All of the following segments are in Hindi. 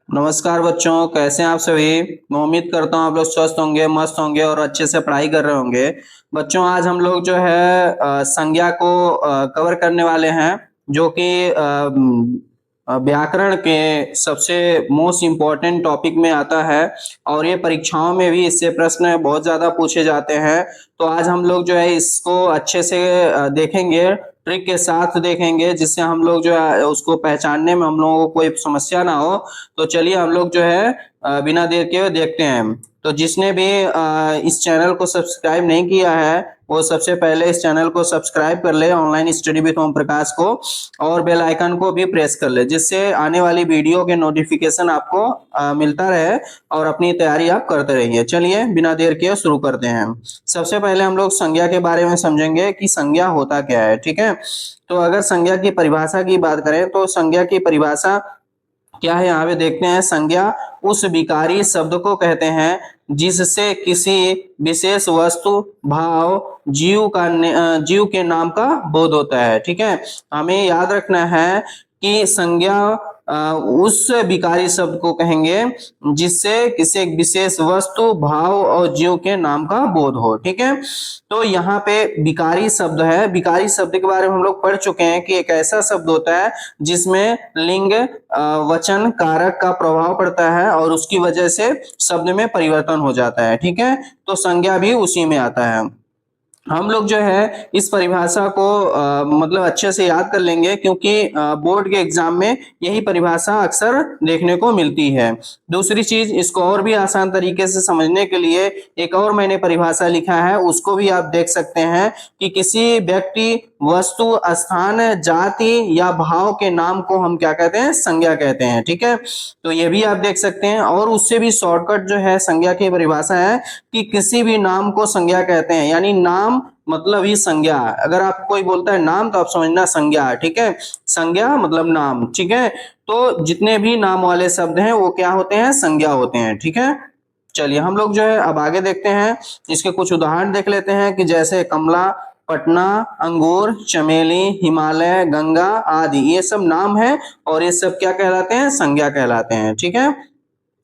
नमस्कार बच्चों, कैसे हैं आप सभी। मैं उम्मीद करता हूँ आप लोग स्वस्थ होंगे, मस्त होंगे और अच्छे से पढ़ाई कर रहे होंगे। बच्चों, आज हम लोग जो है संज्ञा को कवर करने वाले हैं, जो कि व्याकरण के सबसे मोस्ट इम्पोर्टेंट टॉपिक में आता है। और ये परीक्षाओं में भी इससे प्रश्न बहुत ज़्यादा पूछे जाते हैं। तो आज हम लोग जो है इसको अच्छे से देखेंगे, ट्रिक के साथ देखेंगे, जिससे हम लोग जो है उसको पहचानने में हम लोगों को कोई समस्या ना हो। तो चलिए हम लोग जो है बिना देर के देखते हैं। तो जिसने भी इस चैनल को सब्सक्राइब नहीं किया है वो सबसे पहले इस चैनल को सब्सक्राइब कर ले, online study with Om Prakash को, और बेल आइकन को भी प्रेस कर ले, जिससे आने वाली वीडियो के नोटिफिकेशन आपको मिलता रहे और अपनी तैयारी आप करते रहिए। चलिए बिना देर के शुरू करते हैं। सबसे पहले हम लोग संज्ञा के बारे में समझेंगे कि संज्ञा होता क्या है। ठीक है, तो अगर संज्ञा की परिभाषा की बात करें तो संज्ञा की परिभाषा क्या है, यहाँ पे देखते हैं। संज्ञा उस विकारी शब्द को कहते हैं जिससे किसी विशेष वस्तु, भाव, जीव के नाम का बोध होता है। ठीक है, हमें याद रखना है कि संज्ञा उस विकारी शब्द को कहेंगे जिससे किसी एक विशेष वस्तु, भाव और जीव के नाम का बोध हो। ठीक है, तो यहाँ पे विकारी शब्द है। विकारी शब्द के बारे में हम लोग पढ़ चुके हैं कि एक ऐसा शब्द होता है जिसमें लिंग, वचन, कारक का प्रभाव पड़ता है और उसकी वजह से शब्द में परिवर्तन हो जाता है। ठीक है, तो संज्ञा भी उसी में आता है। हम लोग जो है इस परिभाषा को मतलब अच्छे से याद कर लेंगे, क्योंकि बोर्ड के एग्जाम में यही परिभाषा अक्सर देखने को मिलती है। दूसरी चीज, इसको और भी आसान तरीके से समझने के लिए एक और मैंने परिभाषा लिखा है, उसको भी आप देख सकते हैं कि किसी व्यक्ति, वस्तु, स्थान, जाति या भाव के नाम को हम क्या कहते हैं, संज्ञा कहते हैं। ठीक है, तो ये भी आप देख सकते हैं। और उससे भी शॉर्टकट जो है संज्ञा की परिभाषा है कि किसी भी नाम को संज्ञा कहते हैं, यानी नाम मतलब ही संज्ञा। अगर आप कोई बोलता है नाम तो आप समझना संज्ञा। ठीक है, संज्ञा मतलब नाम। ठीक है, तो जितने भी नाम वाले शब्द हैं वो क्या होते हैं, संज्ञा होते हैं। ठीक है, चलिए हम लोग जो है अब आगे देखते हैं। इसके कुछ उदाहरण देख लेते हैं कि जैसे कमला, पटना, अंगूर, चमेली, हिमालय, गंगा आदि, ये सब नाम है और ये सब क्या कहलाते हैं, संज्ञा कहलाते हैं। ठीक है,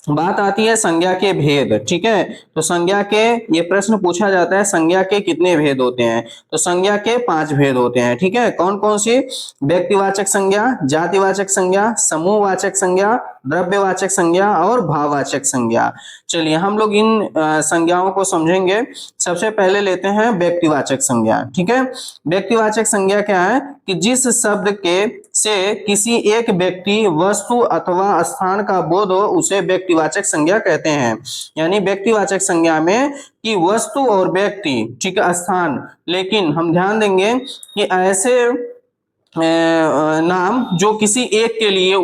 बात आती है संज्ञा के भेद। ठीक है, तो संज्ञा के, ये प्रश्न पूछा जाता है संज्ञा के कितने भेद होते हैं। तो संज्ञा के 5 भेद होते हैं। ठीक है, कौन कौन सी? व्यक्तिवाचक संज्ञा, जातिवाचक संज्ञा, समूहवाचक संज्ञा, द्रव्यवाचक संज्ञा और भाववाचक संज्ञा। चलिए हम लोग इन संज्ञाओं को समझेंगे। सबसे पहले लेते हैं व्यक्तिवाचक संज्ञा। ठीक है, व्यक्तिवाचक संज्ञा क्या है कि जिस शब्द के से किसी एक व्यक्ति, वस्तु अथवा स्थान का बोध हो उसे व्यक्तिवाचक संज्ञा कहते हैं। यानी व्यक्तिवाचक संज्ञा में कि वस्तु और व्यक्ति, ठीक है, स्थान, लेकिन हम ध्यान देंगे कि ऐसे नाम जो किसी एक के लिए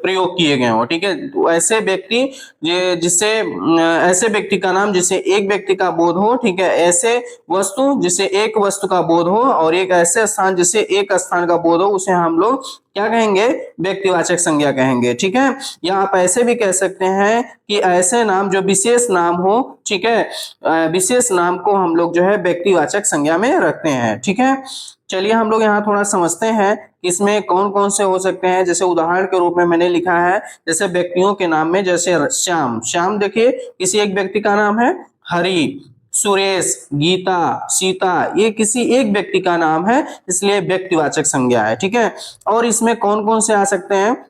प्रयोग किए गए हो। ठीक है, तो ऐसे व्यक्ति जिससे ऐसे व्यक्ति का नाम जिसे एक व्यक्ति का बोध हो। ठीक है, ऐसे वस्तु जिसे एक वस्तु का बोध हो और एक ऐसे स्थान जिसे एक स्थान का बोध हो, उसे हम लोग क्या कहेंगे, व्यक्तिवाचक संज्ञा कहेंगे। ठीक है, या आप ऐसे भी कह सकते हैं कि ऐसे नाम जो विशेष नाम हो, ठीक है, विशेष नाम को हम लोग जो है व्यक्तिवाचक संज्ञा में रखते हैं। ठीक है, चलिए हम लोग यहाँ थोड़ा समझते हैं इसमें कौन कौन से हो सकते हैं। जैसे उदाहरण के रूप में मैंने लिखा है, जैसे व्यक्तियों के नाम में, जैसे श्याम, श्याम देखिए किसी एक व्यक्ति का नाम है। हरि, सुरेश, गीता, सीता, ये किसी एक व्यक्ति का नाम है, इसलिए व्यक्तिवाचक संज्ञा है। ठीक है, और इसमें कौन कौन से आ सकते हैं,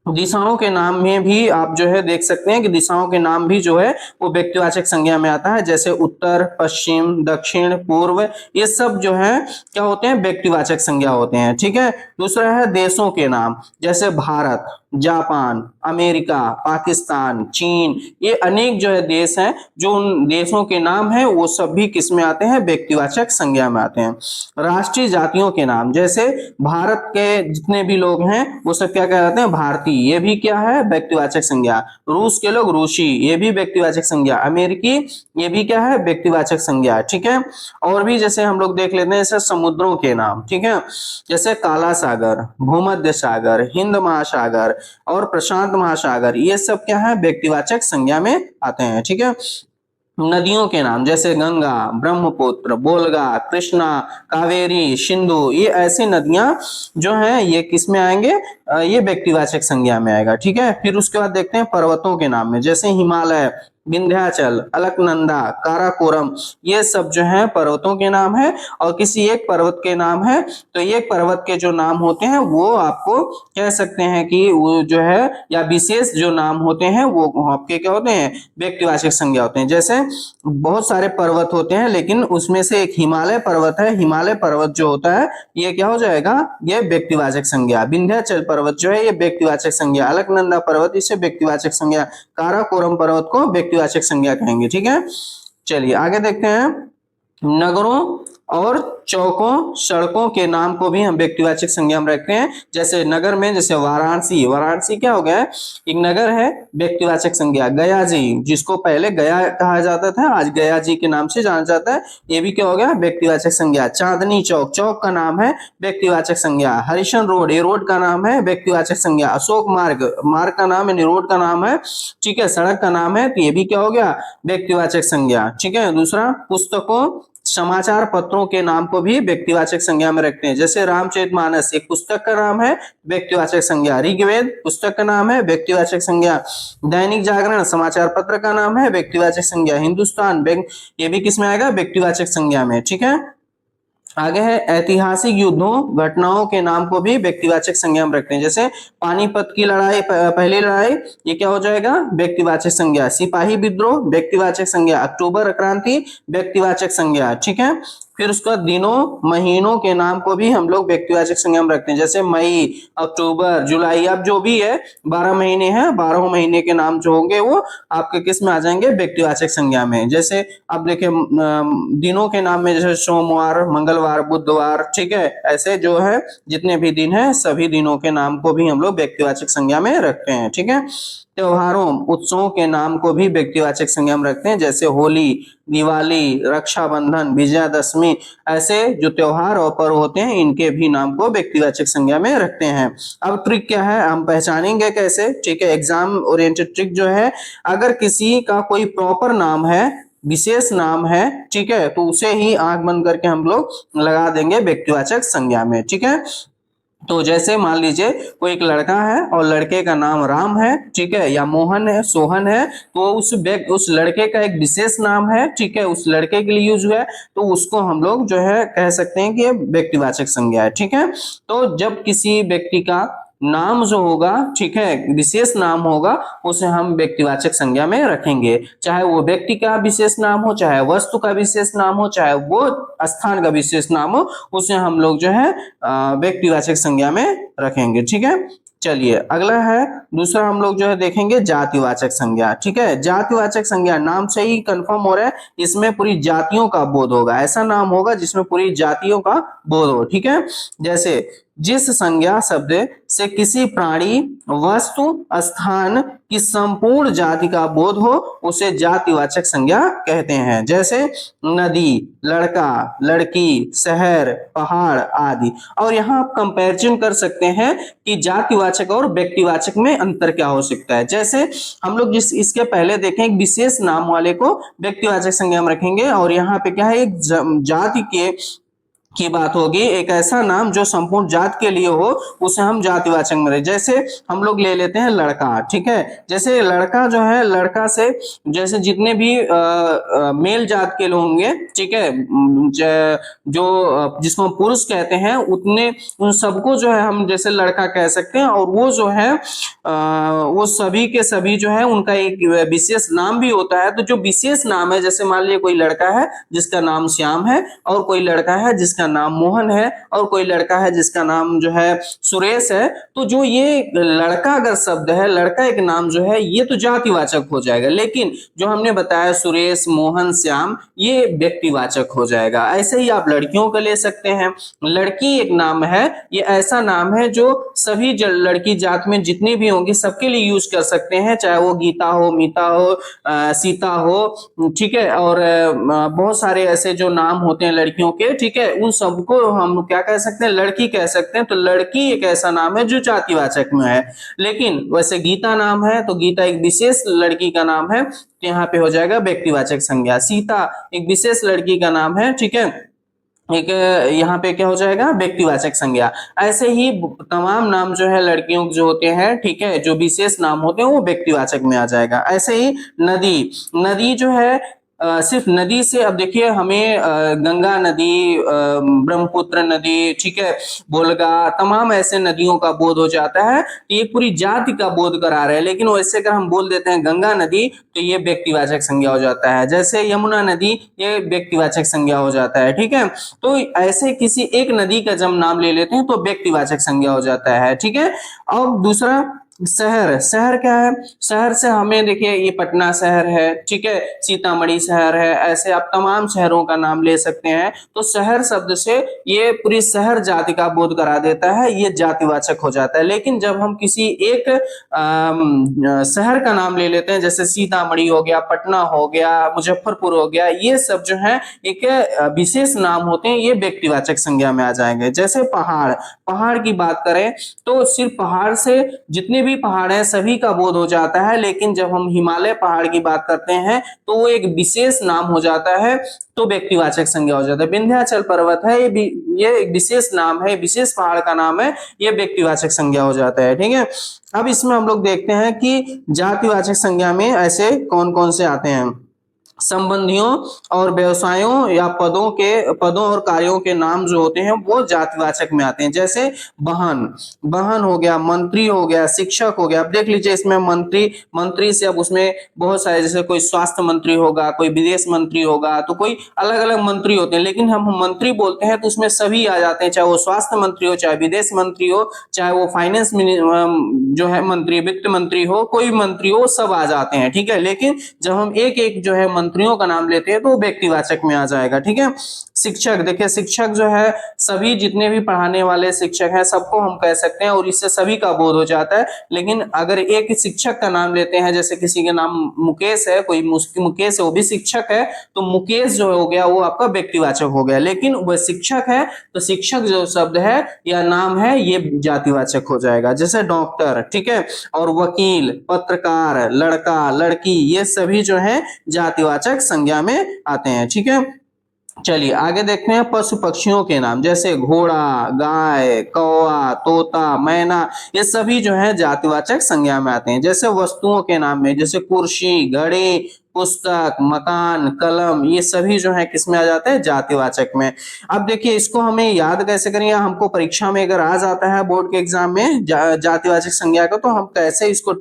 दिशाओं के नाम में भी आप जो है देख सकते हैं कि दिशाओं के नाम भी जो है वो व्यक्तिवाचक संज्ञा में आता है। जैसे उत्तर, पश्चिम, दक्षिण, पूर्व, ये सब जो है क्या होते हैं, व्यक्तिवाचक संज्ञा होते हैं। ठीक है, दूसरा है देशों के नाम, जैसे भारत, जापान, अमेरिका, पाकिस्तान, चीन, ये अनेक जो है देश हैं, जो उन देशों के नाम है वो सब भी किस में आते हैं, व्यक्तिवाचक संज्ञा में आते हैं। राष्ट्रीय जातियों के नाम, जैसे भारत के जितने भी लोग हैं वो सब क्या कहलाते हैं, भारतीय, ये भी क्या है, व्यक्तिवाचक संज्ञा। रूस के लोग रूसी, ये भी व्यक्तिवाचक संज्ञा। अमेरिकी, ये भी क्या है, व्यक्तिवाचक संज्ञा। ठीक है, और भी जैसे हम लोग देख लेते हैं जैसे समुद्रों के नाम। ठीक है, जैसे काला सागर, भूमध्य सागर, हिंद महासागर और प्रशांत महासागर, ये सब क्या है, व्यक्तिवाचक संज्ञा में आते हैं। ठीक है, नदियों के नाम जैसे गंगा, ब्रह्मपुत्र, बोलगा, कृष्णा, कावेरी, सिंधु, ये ऐसी नदियां जो हैं ये किस में आएंगे, ये व्यक्तिवाचक संज्ञा में आएगा। ठीक है, फिर उसके बाद देखते हैं पर्वतों के नाम में, जैसे हिमालय, विंध्याचल, अलकनंदा, काराकोरम, ये सब जो है पर्वतों के नाम है। और किसी एक पर्वत के नाम है, तो एक पर्वत के जो नाम होते हैं वो आपको कह सकते हैं कि वो जो है, या विशेष जो नाम होते हैं वो आपके क्या होते हैं, व्यक्तिवाचक संज्ञा होते हैं। जैसे बहुत सारे पर्वत होते हैं, लेकिन उसमें से एक हिमालय पर्वत है, हिमालय पर्वत जो होता है ये क्या हो जाएगा, ये व्यक्तिवाचक संज्ञा। विंध्याचल पर्वत जो है ये व्यक्तिवाचक संज्ञा। अलकनंदा पर्वत इसे व्यक्तिवाचक संज्ञा। काराकोरम पर्वत को व्यक्तिवाचक संज्ञा कहेंगे। ठीक है, चलिए आगे देखते हैं। नगरों और चौकों, सड़कों के नाम को भी हम व्यक्तिवाचक संज्ञा में रखते हैं। जैसे नगर में, जैसे वाराणसी, वाराणसी क्या हो गया है, एक नगर है, व्यक्तिवाचक संज्ञा। गया जी, जिसको पहले गया कहा जाता था, आज गया जी के नाम से जाना जाता है, ये भी क्या हो गया, व्यक्तिवाचक संज्ञा। चांदनी चौक, चौक का नाम है, व्यक्तिवाचक संज्ञा। हरिशन रोड, ये रोड का नाम है, व्यक्तिवाचक संज्ञा। अशोक मार्ग, मार्ग का नाम है, रोड का नाम है, ठीक है, सड़क का नाम है, तो ये भी क्या हो गया, व्यक्तिवाचक संज्ञा। ठीक है, दूसरा, पुस्तकों, समाचार पत्रों के नाम को भी व्यक्तिवाचक संज्ञा में रखते हैं। जैसे रामचरितमानस एक पुस्तक का नाम है, व्यक्तिवाचक संज्ञा। ऋग्वेद पुस्तक का नाम है, व्यक्तिवाचक संज्ञा। दैनिक जागरण समाचार पत्र का नाम है, व्यक्तिवाचक संज्ञा। हिंदुस्तान बैंक, ये भी किस में आएगा, व्यक्तिवाचक संज्ञा में। ठीक है, आगे है ऐतिहासिक युद्धों, घटनाओं के नाम को भी व्यक्तिवाचक संज्ञा में रखते हैं। जैसे पानीपत की लड़ाई, पहली लड़ाई, ये क्या हो जाएगा, व्यक्तिवाचक संज्ञा। सिपाही विद्रोह, व्यक्तिवाचक संज्ञा। अक्टूबर क्रांति, व्यक्तिवाचक संज्ञा। ठीक है, फिर उसका दिनों, महीनों के नाम को भी हम लोग व्यक्तिवाचक संज्ञा में रखते हैं। जैसे मई, अक्टूबर, जुलाई, अब जो भी है 12 महीने हैं, 12 महीने के नाम जो होंगे वो आपके किस में आ जाएंगे, व्यक्तिवाचक संज्ञा में। जैसे अब देखिए दिनों के नाम में, जैसे सोमवार, मंगलवार, बुधवार, ठीक है, ऐसे जो है जितने भी दिन है सभी दिनों के नाम को भी हम लोग व्यक्तिवाचक संज्ञा में रखते हैं। ठीक है, त्योहारों, उत्सवों के नाम को भी व्यक्तिवाचक संज्ञा में रखते हैं। जैसे होली, दिवाली, रक्षाबंधन, विजयादशमी, ऐसे जो त्योहार और पर्व होते हैं इनके भी नाम को व्यक्तिवाचक संज्ञा में रखते हैं। अब ट्रिक क्या है, हम पहचानेंगे कैसे, ठीक है, एग्जाम ओरिएंटेड ट्रिक जो है, अगर किसी का कोई प्रॉपर नाम है, विशेष नाम है, ठीक है, तो उसे ही आंख बंद करके हम लोग लगा देंगे व्यक्तिवाचक संज्ञा में। ठीक है, तो जैसे मान लीजिए कोई एक लड़का है और लड़के का नाम राम है, ठीक है, या मोहन है, सोहन है, तो उस लड़के का एक विशेष नाम है, ठीक है, उस लड़के के लिए यूज हुआ है, तो उसको हम लोग जो है कह सकते हैं कि ये व्यक्तिवाचक संज्ञा है। ठीक है, तो जब किसी व्यक्ति का नाम जो होगा, ठीक है, विशेष नाम होगा, उसे हम व्यक्तिवाचक संज्ञा में रखेंगे। चाहे वो व्यक्ति का विशेष नाम हो, चाहे वस्तु का विशेष नाम हो, चाहे वो स्थान का विशेष नाम हो, उसे हम लोग जो है व्यक्तिवाचक संज्ञा में रखेंगे। ठीक है, चलिए अगला है, दूसरा हम लोग जो है देखेंगे जातिवाचक संज्ञा। ठीक है, जातिवाचक संज्ञा नाम से ही कंफर्म हो रहा है, इसमें पूरी जातियों का बोध होगा, ऐसा नाम होगा जिसमें पूरी जातियों का बोध हो। ठीक है, जैसे जिस संज्ञा शब्द से किसी प्राणी, वस्तु, स्थान की संपूर्ण जाति का बोध हो उसे जातिवाचक संज्ञा कहते हैं। जैसे नदी, लड़का, लड़की, शहर, पहाड़ आदि। और यहाँ आप कंपैरिजन कर सकते हैं कि जातिवाचक और व्यक्तिवाचक में अंतर क्या हो सकता है। जैसे हम लोग जिस इसके पहले देखें, एक विशेष नाम वाले को व्यक्तिवाचक संज्ञा में रखेंगे, और यहाँ पे क्या है, एक जाति के की बात होगी, एक ऐसा नाम जो संपूर्ण जात के लिए हो उसे हम जातिवाचक में। जैसे हम लोग ले लेते हैं लड़का, ठीक है, जैसे लड़का जो है, लड़का से जैसे जितने भी मेल जात के लोग होंगे, ठीक है, जो जिसको हम पुरुष कहते हैं, उतने उन सबको जो है हम जैसे लड़का कह सकते हैं। और वो जो है वो सभी के सभी जो है उनका एक विशेष नाम भी होता है। तो जो विशेष नाम है, जैसे मान लीजिए कोई लड़का है जिसका नाम श्याम है, और कोई लड़का है जिसका नाम मोहन है, और कोई लड़का है जिसका नाम जो है सुरेश है, तो जो ये लड़का अगर शब्द है, लड़का एक नाम जो है, ये तो जातिवाचक हो जाएगा। लेकिन जो हमने बताया सुरेश, मोहन, श्याम, ये व्यक्तिवाचक हो जाएगा। ऐसे ही आप लड़कियों को ले सकते हैं। लड़की एक नाम है, ये ऐसा नाम है जो सभी लड़की जात में जितनी भी होंगी सबके लिए यूज कर सकते हैं, चाहे वो गीता हो, मीता हो, सीता हो, ठीक है, और बहुत सारे ऐसे जो नाम होते हैं लड़कियों के, ठीक है, उन सबको हम क्या कह सकते हैं, लड़की कह सकते हैं। तो लड़की एक ऐसा नाम है जो जातिवाचक में है। लेकिन वैसे गीता नाम है तो गीता एक विशेष लड़की का नाम है, तो यहाँ पे हो जाएगा व्यक्तिवाचक संज्ञा। सीता एक विशेष लड़की का नाम है, ठीक है, एक यहाँ पे क्या हो जाएगा, व्यक्तिवाचक संज्ञा। ऐसे ही तमाम नाम जो है लड़कियों जो होते हैं, ठीक है, जो विशेष नाम होते हैं वो व्यक्तिवाचक में आ जाएगा। ऐसे ही नदी, नदी जो है सिर्फ नदी से, अब देखिए हमें गंगा नदी, ब्रह्मपुत्र नदी, ठीक है, बोलगा, तमाम ऐसे नदियों का बोध हो जाता है, तो ये पूरी जाति का बोध करा रहे हैं। लेकिन वैसे अगर हम बोल देते हैं गंगा नदी तो ये व्यक्तिवाचक संज्ञा हो जाता है। जैसे यमुना नदी, ये व्यक्तिवाचक संज्ञा हो जाता है, ठीक है। तो ऐसे किसी एक नदी का जब नाम ले लेते हैं तो व्यक्तिवाचक संज्ञा हो जाता है, ठीक है। अब दूसरा शहर, शहर क्या है, शहर से हमें देखिए ये पटना शहर है, ठीक है, सीतामढ़ी शहर है, ऐसे आप तमाम शहरों का नाम ले सकते हैं। तो शहर शब्द से ये पूरी शहर जाति का बोध करा देता है, ये जातिवाचक हो जाता है। लेकिन जब हम किसी एक शहर का नाम ले लेते हैं, जैसे सीतामढ़ी हो गया, पटना हो गया, मुजफ्फरपुर हो गया, ये सब जो है एक विशेष नाम होते हैं, ये व्यक्तिवाचक संज्ञा में आ जाएंगे। जैसे पहाड़, पहाड़ की बात करें तो सिर्फ पहाड़ से जितने भी पहाड़ हैं सभी का बोध हो जाता है। लेकिन जब हम हिमालय पहाड़ की बात करते हैं तो वो एक विशेष नाम हो जाता है, तो व्यक्तिवाचक संज्ञा हो जाता है। विंध्याचल पर्वत है, ये एक विशेष नाम है, विशेष पहाड़ का नाम है, ये व्यक्तिवाचक संज्ञा हो जाता है, ठीक है। अब इसमें हम लोग देखते हैं कि जातिवाचक संज्ञा में ऐसे कौन कौन से आते हैं। संबंधियों और व्यवसायों या पदों और कार्यों के नाम जो होते हैं वो जातिवाचक में आते हैं। जैसे वाहन, वाहन हो गया, मंत्री हो गया, शिक्षक हो गया। अब देख लीजिए इसमें मंत्री, मंत्री से अब उसमें बहुत सारे, जैसे कोई स्वास्थ्य मंत्री होगा, कोई विदेश मंत्री होगा, तो कोई अलग अलग मंत्री होते हैं। लेकिन हम मंत्री बोलते हैं तो उसमें सभी आ जाते हैं, चाहे वो स्वास्थ्य मंत्री हो, चाहे विदेश मंत्री हो, चाहे वो फाइनेंस जो है मंत्री, वित्त मंत्री हो, कोई मंत्री हो, सब आ जाते हैं, ठीक है। लेकिन जब हम एक एक जो है मंत्रियों का नाम लेते हैं तो व्यक्तिवाचक में आ जाएगा, ठीक है। शिक्षक, देखिए शिक्षक जो है सभी जितने भी पढ़ाने वाले शिक्षक हैं सबको हम कह सकते हैं, और इससे सभी का बोध हो जाता है। लेकिन अगर एक शिक्षक का नाम लेते हैं, जैसे किसी के नाम मुकेश है, कोई मुकेश है, वो भी शिक्षक है, तो मुकेश जो हो गया वो आपका व्यक्तिवाचक हो गया। लेकिन वह शिक्षक है तो शिक्षक जो शब्द है या नाम है ये जातिवाचक हो जाएगा। जैसे डॉक्टर, ठीक है, और वकील, पत्रकार, लड़का, लड़की, ये सभी जो है जातिवाचक संज्ञा में आते हैं, ठीक है। चलिए आगे देखते हैं पशु पक्षियों के नाम। जैसे घोड़ा, गाय, कौवा, तोता, मैना, ये सभी जो है जातिवाचक संज्ञा में आते हैं। जैसे वस्तुओं के नाम में, जैसे कुर्सी, घड़ी, पुस्तक, मकान, कलम, ये सभी जो है किसमें आ जाते हैं, जातिवाचक में। अब देखिए इसको हमें याद कैसे करें, या हमको परीक्षा में अगर आ जाता है बोर्ड के एग्जाम में जातिवाचक संज्ञा का, तो हम कैसे इसको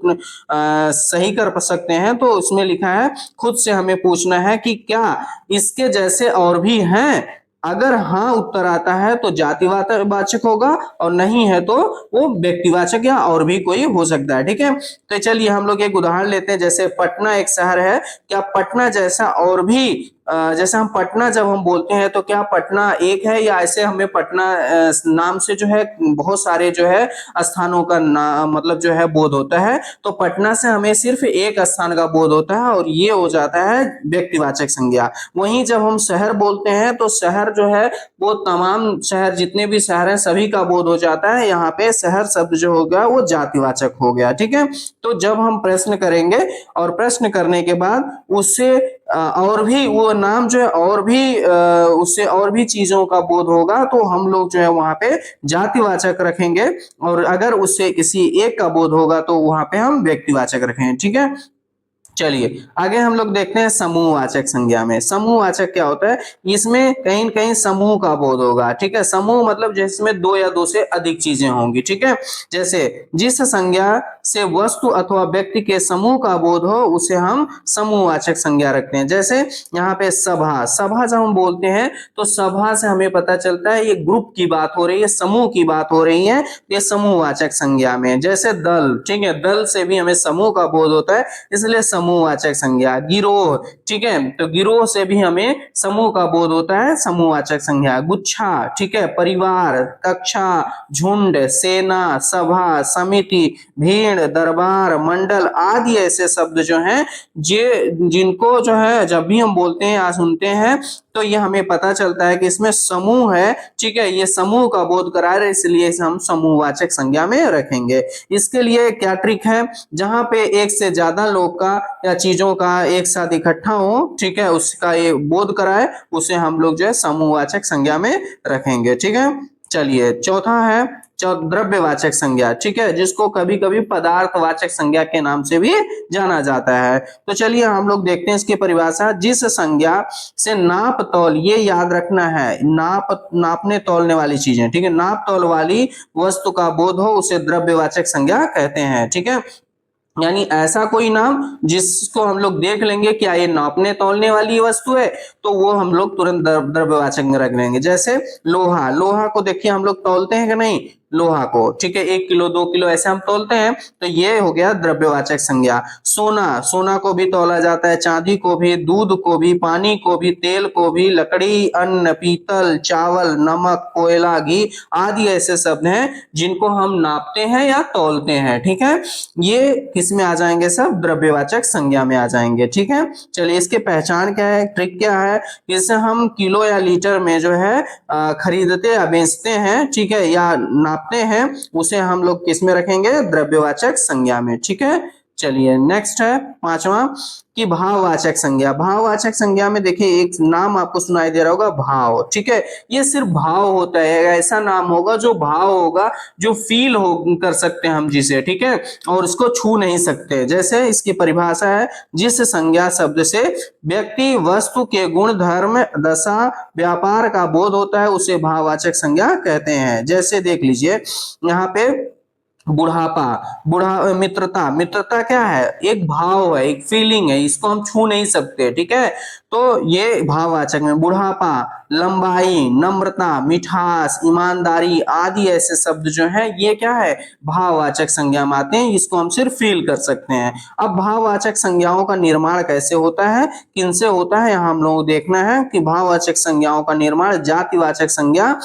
सही कर सकते हैं। तो उसमें लिखा है, खुद से हमें पूछना है कि क्या इसके जैसे और भी हैं। अगर हाँ उत्तर आता है तो जातिवाचक होगा, और नहीं है तो वो व्यक्तिवाचक या और भी कोई हो सकता है, ठीक है। तो चलिए हम लोग एक उदाहरण लेते हैं। जैसे पटना एक शहर है, क्या पटना जैसा और भी, जैसे हम पटना जब हम बोलते हैं तो क्या पटना एक है, या ऐसे हमें पटना नाम से जो है बहुत सारे जो है स्थानों का नाम मतलब जो है बोध होता है। तो पटना से हमें सिर्फ एक स्थान का बोध होता है, और ये हो जाता है व्यक्तिवाचक संज्ञा। वहीं जब हम शहर बोलते हैं तो शहर जो है वो तमाम शहर, जितने भी शहर हैं सभी का बोध हो जाता है। यहाँ पे शहर शब्द जो हो गया वो जातिवाचक हो गया, ठीक है। तो जब हम प्रश्न करेंगे और प्रश्न करने के बाद उससे और भी वो नाम जो है और भी उससे और भी चीजों का बोध होगा, तो हम लोग जो है वहां पे जातिवाचक रखेंगे, और अगर उससे किसी एक का बोध होगा तो वहां पे हम व्यक्तिवाचक रखेंगे, ठीक है। चलिए आगे हम लोग देखते हैं समूहवाचक संज्ञा में। समूहवाचक क्या होता है, इसमें कहीं न कहीं समूह का बोध होगा, ठीक है। समूह मतलब जिसमें दो या दो से अधिक चीजें होंगी, ठीक है। जैसे जिस संज्ञा से वस्तु अथवा व्यक्ति के समूह का बोध हो उसे हम समूहवाचक संज्ञा रखते हैं। जैसे यहाँ पे सभा, सभा जब हम बोलते हैं तो सभा से हमें पता चलता है ये ग्रुप की बात हो रही है, समूह की बात हो रही है, ये समूहवाचक संज्ञा में। जैसे दल, ठीक है, दल से भी हमें समूह का बोध होता है, इसलिए समूहवाचक संज्ञा। गिरोह, ठीक है, तो गिरोह से भी हमें समूह का बोध होता है, समूहवाचक संज्ञा। गुच्छा, ठीक है, परिवार, कक्षा, झुंड, सेना, सभा, समिति, भीड़, दरबार, मंडल आदि ऐसे शब्द जो हैं जिनको जो है जब भी हम बोलते हैं या सुनते हैं तो ये हमें पता चलता है कि इसमें समूह है, ठीक है, ये समूह का बोध करा रहे, इसलिए इसे हम समूहवाचक संज्ञा में रखेंगे। इसके लिए क्या ट्रिक है, जहां पे एक से ज्यादा लोग का या चीजों का एक साथ इकट्ठा हो, ठीक है, उसका ये बोध कराए, उसे हम लोग जो है समूहवाचक संज्ञा में रखेंगे, ठीक है। चलिए चौथा है द्रव्यवाचक संज्ञा, ठीक है, जिसको कभी कभी पदार्थवाचक संज्ञा के नाम से भी जाना जाता है। तो चलिए हम लोग देखते हैं इसकी परिभाषा। जिस संज्ञा से नाप तौल, ये याद रखना है, नापने तौलने वाली चीजें, ठीक है, नाप तौल वाली वस्तु का बोध हो, उसे द्रव्यवाचक संज्ञा कहते हैं, ठीक है। यानी ऐसा कोई नाम जिसको हम लोग देख लेंगे क्या ये नापने तौलने वाली वस्तु है, तो वो हम लोग तुरंत द्रव्यवाचक में रख लेंगे। जैसे लोहा, लोहा को देखिए हम लोग तौलते हैं कि नहीं, लोहा को, ठीक है, 1 किलो 2 किलो ऐसे हम तौलते हैं, तो ये हो गया द्रव्यवाचक संज्ञा। सोना, सोना को भी तौला जाता है, चांदी को भी, दूध को भी, पानी को भी, तेल को भी, लकड़ी, अन्न, पीतल, चावल, नमक, कोयला, घी आदि ऐसे शब्द हैं जिनको हम नापते हैं या तौलते हैं, ठीक है। ये किस में आ जाएंगे, सब द्रव्यवाचक संज्ञा में आ जाएंगे, ठीक है। चलिए इसकी पहचान क्या है, ट्रिक क्या है, इसे हम किलो या लीटर में जो है खरीदते या बेचते हैं, ठीक है, या नापते हैं, उसे हम लोग किस में रखेंगे, द्रव्यवाचक संज्ञा में, ठीक है। चलिए नेक्स्ट है पांचवा कि भाववाचक संज्ञा। भाववाचक संज्ञा में देखिए एक नाम आपको सुनाई दे रहा होगा, भाव, ठीक है, ये सिर्फ भाव होता है, ऐसा नाम होगा जो भाव होगा, जो फील हो कर सकते हैं हम जिसे, ठीक है, और इसको छू नहीं सकते। जैसे इसकी परिभाषा है, जिस संज्ञा शब्द से व्यक्ति वस्तु के गुण धर्म दशा व्यापार का बोध होता है, उसे भाववाचक संज्ञा कहते हैं। जैसे देख लीजिए यहाँ पे बुढ़ापा, मित्रता, मित्रता क्या है, एक भाव है, एक फीलिंग है, इसको हम छू नहीं सकते, ठीक है, तो ये भाववाचक में। बुढ़ापा, लंबाई, नम्रता, मिठास, ईमानदारी आदि ऐसे शब्द जो हैं ये क्या है, भाववाचक संज्ञा में आते हैं, इसको हम सिर्फ फील कर सकते हैं। अब भाववाचक संज्ञाओं का निर्माण कैसे होता है, किनसे होता है, यहाँ हम लोगों को देखना है कि भाववाचक संज्ञाओं का निर्माण जातिवाचक संज्ञा,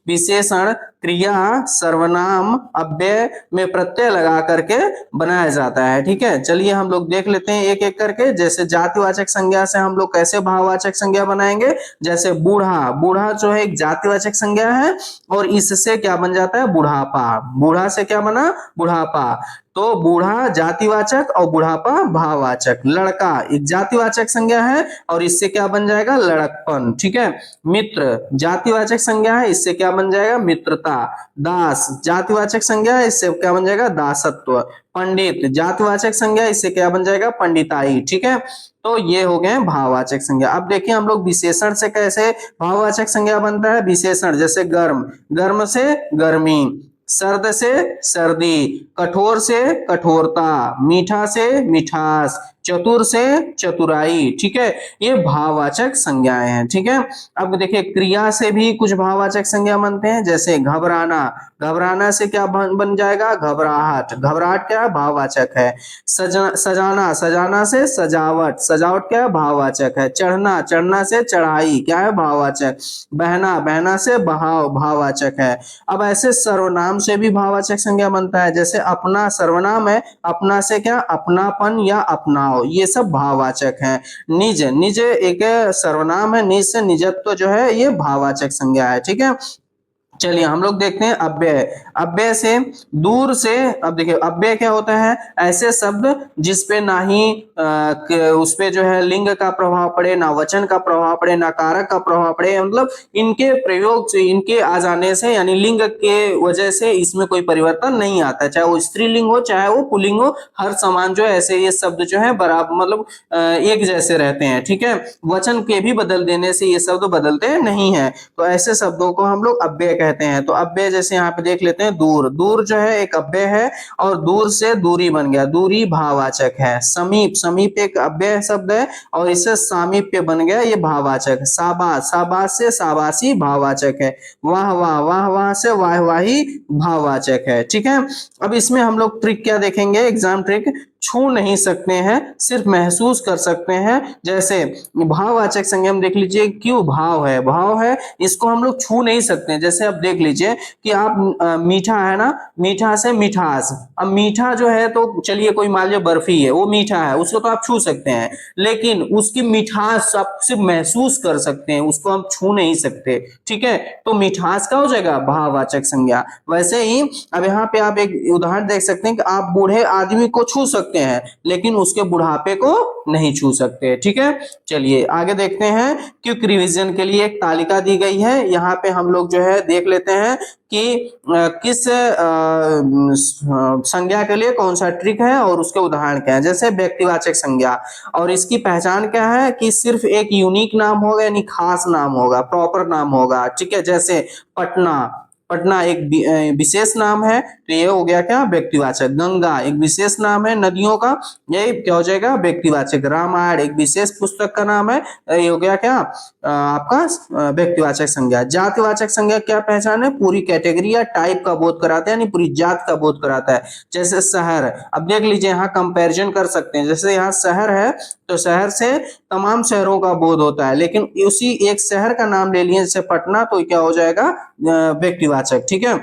विशेषण, क्रिया, सर्वनाम, अव्यय में प्रत्यय लगा करके बनाया जाता है, ठीक है। चलिए हम लोग देख लेते हैं एक एक करके। जैसे जातिवाचक संज्ञा से हम लोग कैसे भाववाचक संज्ञा बनाएंगे, जैसे बूढ़ा, बूढ़ा जो है एक जातिवाचक संज्ञा है और इससे क्या बन जाता है, बुढ़ापा, बूढ़ा से क्या बना, बुढ़ापा, तो बूढ़ा जातिवाचक और बुढ़ापा भाववाचक। लड़का एक जातिवाचक संज्ञा है और इससे क्या बन जाएगा, लड़कपन, ठीक है। मित्र जातिवाचक संज्ञा है, इससे क्या बन जाएगा, मित्रता। दास जातिवाचक संज्ञा है, इससे क्या बन जाएगा, दासत्व। पंडित जातिवाचक संज्ञा, इससे क्या बन जाएगा, पंडिताई, ठीक है। तो ये हो गए भाववाचक संज्ञा। अब देखिए हम लोग विशेषण से कैसे भाववाचक संज्ञा बनता है। विशेषण जैसे गर्म, गर्म से गर्मी, सर्द से सर्दी, कठोर से कठोरता, मीठा से मिठास, चतुर से चतुराई, ठीक है, ये भाववाचक संज्ञाएं हैं, ठीक है। अब देखिए क्रिया से भी कुछ भाववाचक संज्ञा बनते हैं, जैसे घबराना, घबराना से क्या बन जाएगा, घबराहट, घबराहट क्या है, भाववाचक है। सजाना, सजाना से सजावट, सजावट क्या है, भाववाचक है। चढ़ना, चढ़ना से चढ़ाई क्या है, भाववाचक। बहना, बहना से बहाव, भाववाचक है। अब ऐसे सर्वनाम से भी भाववाचक संज्ञा बनता है, जैसे अपना सर्वनाम है, अपना से क्या, अपनापन या अपनाओ, ये सब भाववाचक हैं। निज, निज एक सर्वनाम है, निज से निजत्व जो है ये भाववाचक संज्ञा है, ठीक है। चलिए हम लोग देखते हैं अव्यय। अव्यय से दूर से, अब देखिए अव्यय क्या होता है, ऐसे शब्द जिसपे ना ही उसपे जो है लिंग का प्रभाव पड़े, ना वचन का प्रभाव पड़े, ना कारक का प्रभाव पड़े, मतलब इनके प्रयोग से, इनके आ जाने से, यानी लिंग के वजह से इसमें कोई परिवर्तन नहीं आता, चाहे वो स्त्रीलिंग हो चाहे वो पुल्लिंग हो, हर समान जो है ऐसे ये शब्द जो है बराबर, मतलब एक जैसे रहते हैं, ठीक है। वचन के भी बदल देने से ये शब्द बदलते नहीं है, तो ऐसे शब्दों को हम लोग अव्यय कहते हैं। तो अव्यय जैसे यहाँ पे देख लेते हैं, दूर, दूर जो है एक अव्यय है और दूर से दूरी बन गया, दूरी भाववाचक है। समीप, समीप एक अव्यय शब्द है और इससे सामीप्य बन गया, ये भाववाचक। शाबाश, शाबाश से शाबाशी भाववाचक है। वाह वाह, वाह वाह से वाहवाही भाववाचक है, ठीक है। अब इसमें हम लोग ट्रिक क्या देखेंगे, एग्जाम ट्रिक। छू नहीं सकते हैं, सिर्फ महसूस कर सकते हैं। जैसे भाववाचक संज्ञा में देख लीजिए, क्यों भाव है, भाव है, इसको हम लोग छू नहीं सकते हैं। जैसे अब देख लीजिए कि आप मीठा है ना, मीठा से मिठास, अब मीठा जो है तो चलिए कोई मान लीजिए बर्फी है, वो मीठा है, उसको तो आप छू सकते हैं, लेकिन उसकी मिठास आप सिर्फ महसूस कर सकते हैं, उसको हम छू नहीं सकते। ठीक है, तो मिठास का हो जाएगा भाववाचक संज्ञा। वैसे ही अब यहाँ पे आप एक उदाहरण देख सकते हैं कि आप बूढ़े आदमी को छू सकते हैं, लेकिन उसके बुढ़ापे को नहीं छू सकते। ठीक है, चलिए आगे देखते हैं। क्विक रिवीजन के लिए एक तालिका दी गई है, यहाँ पे हम लोग जो है देख लेते हैं कि किस संज्ञा के लिए कौन सा ट्रिक है और उसके उदाहरण क्या है। जैसे व्यक्तिवाचक संज्ञा, और इसकी पहचान क्या है कि सिर्फ एक यूनिक नाम होगा, यानी खास नाम होगा, प्रॉपर नाम होगा। ठीक है, जैसे पटना, पटना एक विशेष नाम है, तो ये हो गया क्या, व्यक्तिवाचक। गंगा एक विशेष नाम है नदियों का, ये क्या हो जाएगा, व्यक्तिवाचक। रामायण एक विशेष पुस्तक का नाम है, ये हो गया क्या, आपका व्यक्तिवाचक संज्ञा। जातिवाचक संज्ञा क्या पहचान है, पूरी कैटेगरी या टाइप का बोध कराता है, यानी पूरी जात का बोध कराता है। जैसे शहर, अब देख लीजिए यहाँ कंपैरिजन कर सकते हैं, जैसे यहाँ शहर है तो शहर से तमाम शहरों का बोध होता है, लेकिन उसी एक शहर का नाम ले लिए जैसे पटना, तो क्या हो जाएगा, व्यक्तिवाचक। ठीक है,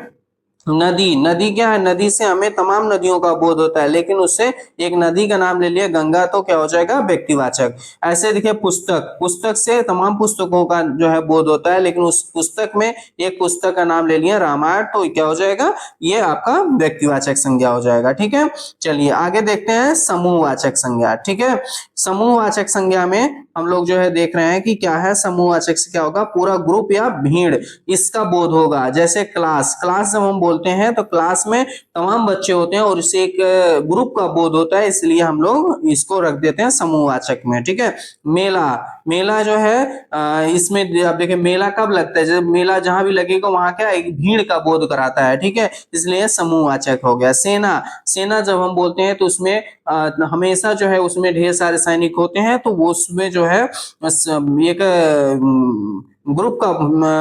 नदी, नदी क्या है, नदी से हमें तमाम नदियों का बोध होता है, लेकिन उससे एक नदी का नाम ले लिया गंगा, तो क्या हो जाएगा, व्यक्तिवाचक। ऐसे देखिए पुस्तक, पुस्तक से तमाम पुस्तकों का जो है बोध होता है, लेकिन उस पुस्तक में एक पुस्तक का नाम ले लिया रामायण, तो क्या हो जाएगा, ये आपका व्यक्तिवाचक संज्ञा हो जाएगा। ठीक है, चलिए आगे देखते हैं समूहवाचक संज्ञा। ठीक है, समूहवाचक संज्ञा में हम लोग जो है देख रहे हैं कि क्या है, समूहवाचक से क्या होगा, पूरा ग्रुप या भीड़, इसका बोध होगा। जैसे क्लास, क्लास जब हम बोलते हैं तो क्लास में तमाम बच्चे होते हैं और इससे एक ग्रुप का बोध होता है, इसलिए हम लोग इसको रख देते हैं समूहवाचक में। ठीक है, मेला, मेला जो है इसमें आप देखिए मेला कब लगता है, जब मेला जहां भी लगेगा वहां क्या, एक भीड़ का बोध कराता है। ठीक है, इसलिए समूहवाचक हो गया। सेना, सेना जब हम बोलते हैं तो उसमें हमेशा जो है उसमें ढेर सारे सैनिक होते हैं, तो वो उसमें जो है एक ग्रुप का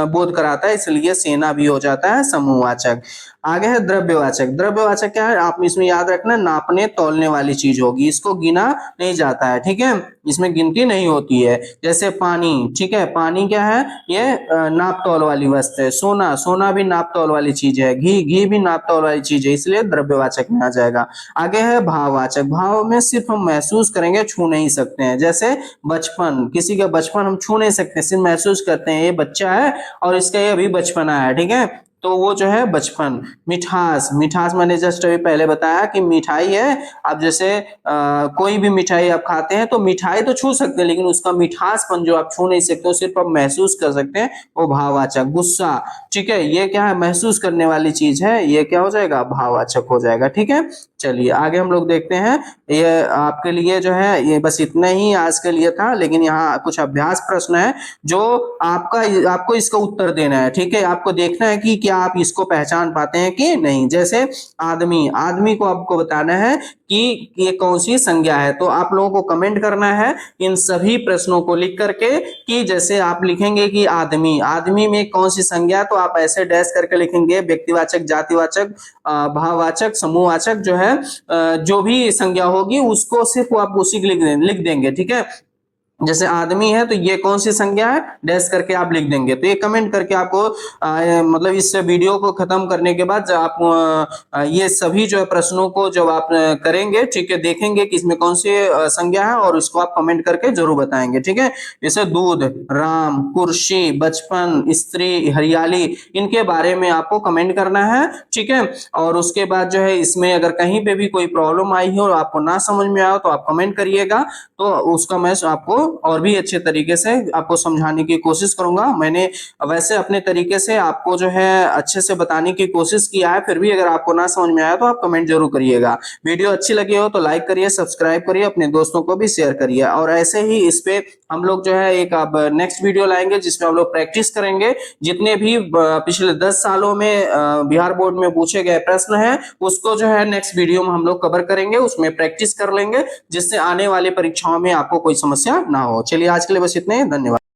बोध कराता है, इसलिए सेना भी हो जाता है समूहवाचक। आगे है द्रव्यवाचक। द्रव्यवाचक क्या है, आप इसमें याद रखना, नापने तौलने वाली चीज होगी, इसको गिना नहीं जाता है। ठीक है, इसमें गिनती नहीं होती है। जैसे पानी, ठीक है, पानी क्या है, ये नाप तौल वाली वस्तु है। सोना, सोना भी नाप तौल वाली चीज है। घी, घी भी नाप तौल वाली चीज है, इसलिए द्रव्यवाचक में आ जाएगा। आगे है भाववाचक। भाव में सिर्फ हम महसूस करेंगे, छू नहीं सकते हैं। जैसे बचपन, किसी का बचपन हम छू नहीं सकते, सिर्फ महसूस करते हैं, ये बच्चा है और इसका ये अभी बचपना है। ठीक है, तो वो जो है बचपन। मिठास, मिठास मैंने जस्ट अभी पहले बताया कि मिठाई है। अब जैसे कोई भी मिठाई आप खाते हैं तो मिठाई तो छू सकते हैं, लेकिन उसका मिठासपन जो आप छू नहीं सकते हो, सिर्फ आप महसूस कर सकते हैं, वो भाववाचक। गुस्सा, ठीक है, ये क्या है, महसूस करने वाली चीज है, ये क्या हो जाएगा, भाववाचक हो जाएगा। ठीक है, चलिए आगे हम लोग देखते हैं। ये आपके लिए जो है ये बस इतना ही आज के लिए था, लेकिन यहाँ कुछ अभ्यास प्रश्न है जो आपको इसका उत्तर देना है। ठीक है, आपको देखना है कि क्या आप इसको पहचान पाते हैं कि नहीं। जैसे आदमी, आदमी को आपको बताना है कि ये कौन सी संज्ञा है, तो आप लोगों को कमेंट करना है इन सभी प्रश्नों को लिख करके, कि जैसे आप लिखेंगे कि आदमी, आदमी में कौन सी संज्ञा, तो आप ऐसे डैश करके लिखेंगे, व्यक्तिवाचक, जातिवाचक, भाववाचक, समूहवाचक जो है, जो भी संज्ञा होगी उसको सिर्फ आप उसी लिख देंगे। ठीक है, जैसे आदमी है तो ये कौन सी संज्ञा है, डैश करके आप लिख देंगे। तो ये कमेंट करके आपको मतलब इस वीडियो को खत्म करने के बाद आप ये सभी जो है प्रश्नों को जब आप करेंगे, ठीक है, देखेंगे कि इसमें कौन सी संज्ञा है, और इसको आप कमेंट करके जरूर बताएंगे। ठीक है, जैसे दूध, राम, कुर्सी, बचपन, स्त्री, हरियाली, इनके बारे में आपको कमेंट करना है। ठीक है, और उसके बाद जो है इसमें अगर कहीं पे भी कोई प्रॉब्लम आई हो और आपको ना समझ में आया तो आप कमेंट करिएगा, तो उसका मैं आपको और भी अच्छे तरीके से आपको समझाने की कोशिश करूंगा। मैंने वैसे अपने तरीके से आपको जो है अच्छे से बताने की कोशिश किया है, फिर भी अगर आपको ना समझ में आया तो आप कमेंट जरूर करिएगा। वीडियो अच्छी लगी हो तो लाइक करिए, सब्सक्राइब करिए, अपने दोस्तों को भी शेयर करिए। और ऐसे ही इस पे हम लोग जो है एक अब नेक्स्ट वीडियो लाएंगे जिसमें हम लोग प्रैक्टिस करेंगे, जितने भी पिछले 10 सालों में बिहार बोर्ड में पूछे गए प्रश्न है उसको जो है नेक्स्ट वीडियो में हम लोग कवर करेंगे, उसमें प्रैक्टिस कर लेंगे, जिससे आने वाली परीक्षाओं में आपको कोई समस्या ना हो। चलिए आज के लिए बस इतने ही, धन्यवाद।